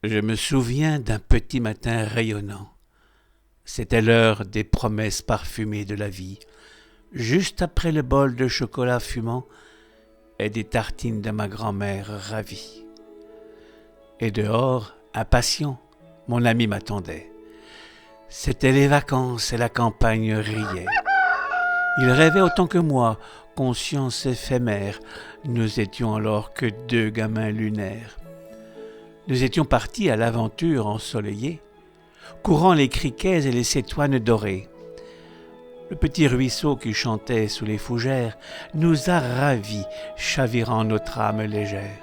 Je me souviens d'un petit matin rayonnant. C'était l'heure des promesses parfumées de la vie, juste après le bol de chocolat fumant et des tartines de ma grand-mère ravie. Et dehors, impatient, mon ami m'attendait. C'étaient les vacances et la campagne riait. Il rêvait autant que moi, conscience éphémère. Nous étions alors que deux gamins lunaires. Nous étions partis à l'aventure ensoleillée, courant les criquets et les cétoines dorées. Le petit ruisseau qui chantait sous les fougères nous a ravis, chavirant notre âme légère.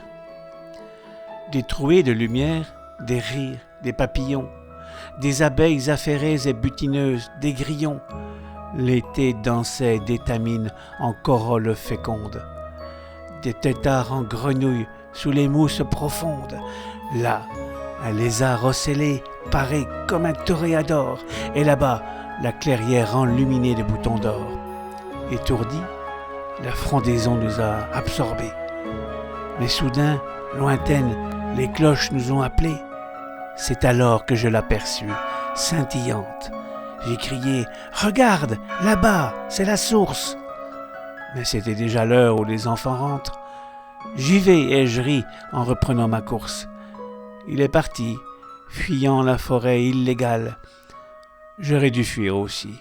Des trouées de lumière, des rires, des papillons, des abeilles affairées et butineuses, des grillons. L'été dansait d'étamines en corolle féconde. Des têtards en grenouilles sous les mousses profondes. Là, un lézard ocellé paraît comme un toréador, et là-bas, la clairière enluminée de boutons d'or. Étourdis, la frondaison nous a absorbés. Mais soudain, lointaines, les cloches nous ont appelés. C'est alors que je l'aperçus, scintillante. J'ai crié « Regarde, là-bas, c'est la source !» Mais c'était déjà l'heure où les enfants rentrent. J'y vais et je ris en reprenant ma course. Il est parti, fuyant la forêt illégale. J'aurais dû fuir aussi,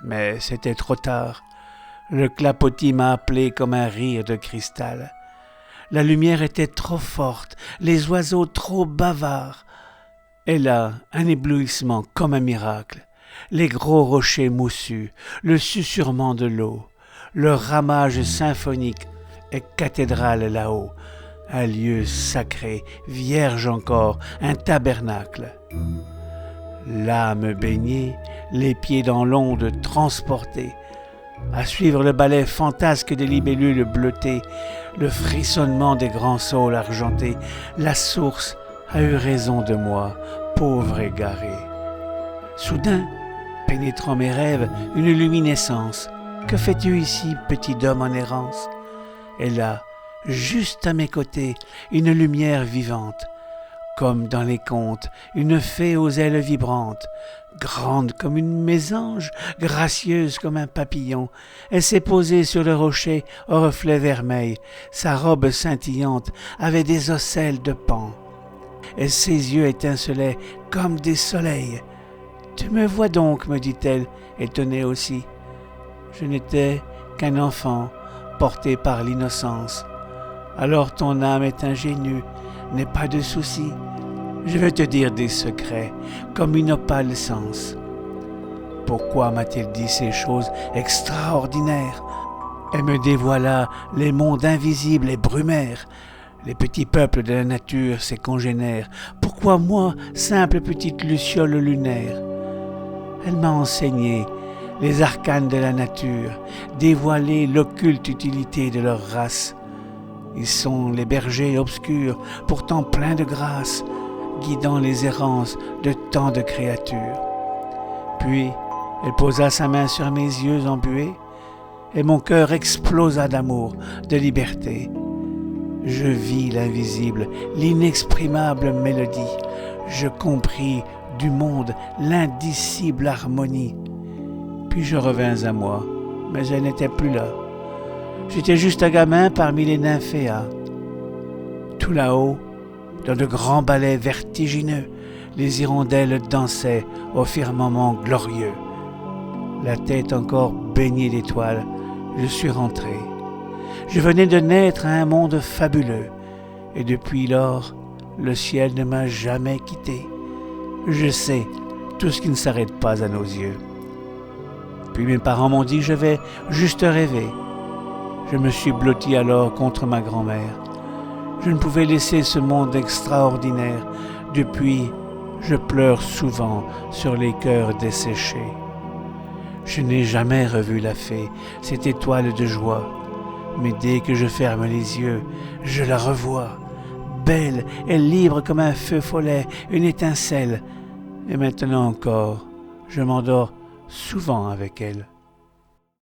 mais c'était trop tard. Le clapotis m'a appelé comme un rire de cristal. La lumière était trop forte, les oiseaux trop bavards. Et là, un éblouissement comme un miracle. Les gros rochers moussus, le susurrement de l'eau, le ramage symphonique et cathédrale là-haut. Un lieu sacré, vierge encore, un tabernacle. L'âme baignée, les pieds dans l'onde transportés, à suivre le ballet fantasque des libellules bleutées, le frissonnement des grands saules argentés, la source a eu raison de moi, pauvre égaré. Soudain, pénétrant mes rêves, une luminescence. Que fais-tu ici, petit homme en errance? Et là, juste à mes côtés, une lumière vivante. Comme dans les contes, une fée aux ailes vibrantes, grande comme une mésange, gracieuse comme un papillon. Elle s'est posée sur le rocher au reflet vermeil. Sa robe scintillante avait des ocelles de pan. Et ses yeux étincelaient comme des soleils. « Tu me vois donc, me dit-elle, étonnée aussi. Je n'étais qu'un enfant, porté par l'innocence. Alors ton âme est ingénue, n'aie pas de soucis. Je vais te dire des secrets, comme une opalescence. Pourquoi m'a-t-il dit ces choses extraordinaires? Elle me dévoila les mondes invisibles et brumaires, les petits peuples de la nature, ses congénères. Pourquoi moi, simple petite luciole lunaire? Elle m'a enseigné les arcanes de la nature, dévoilé l'occulte utilité de leur race. Ils sont les bergers obscurs, pourtant pleins de grâce, guidant les errances de tant de créatures. Puis, elle posa sa main sur mes yeux embués, et mon cœur explosa d'amour, de liberté. Je vis l'invisible, l'inexprimable mélodie. Je compris du monde l'indicible harmonie. Puis je revins à moi, mais elle n'était plus là. J'étais juste un gamin parmi les nymphéas. Tout là-haut, dans de grands ballets vertigineux, les hirondelles dansaient au firmament glorieux. La tête encore baignée d'étoiles, je suis rentré. Je venais de naître à un monde fabuleux, et depuis lors, le ciel ne m'a jamais quitté. Je sais tout ce qui ne s'arrête pas à nos yeux. Puis mes parents m'ont dit que je vais juste rêver. Je me suis blotti alors contre ma grand-mère. Je ne pouvais laisser ce monde extraordinaire. Depuis, je pleure souvent sur les cœurs desséchés. Je n'ai jamais revu la fée, cette étoile de joie. Mais dès que je ferme les yeux, je la revois. Belle et libre comme un feu follet, une étincelle. Et maintenant encore, je m'endors souvent avec elle.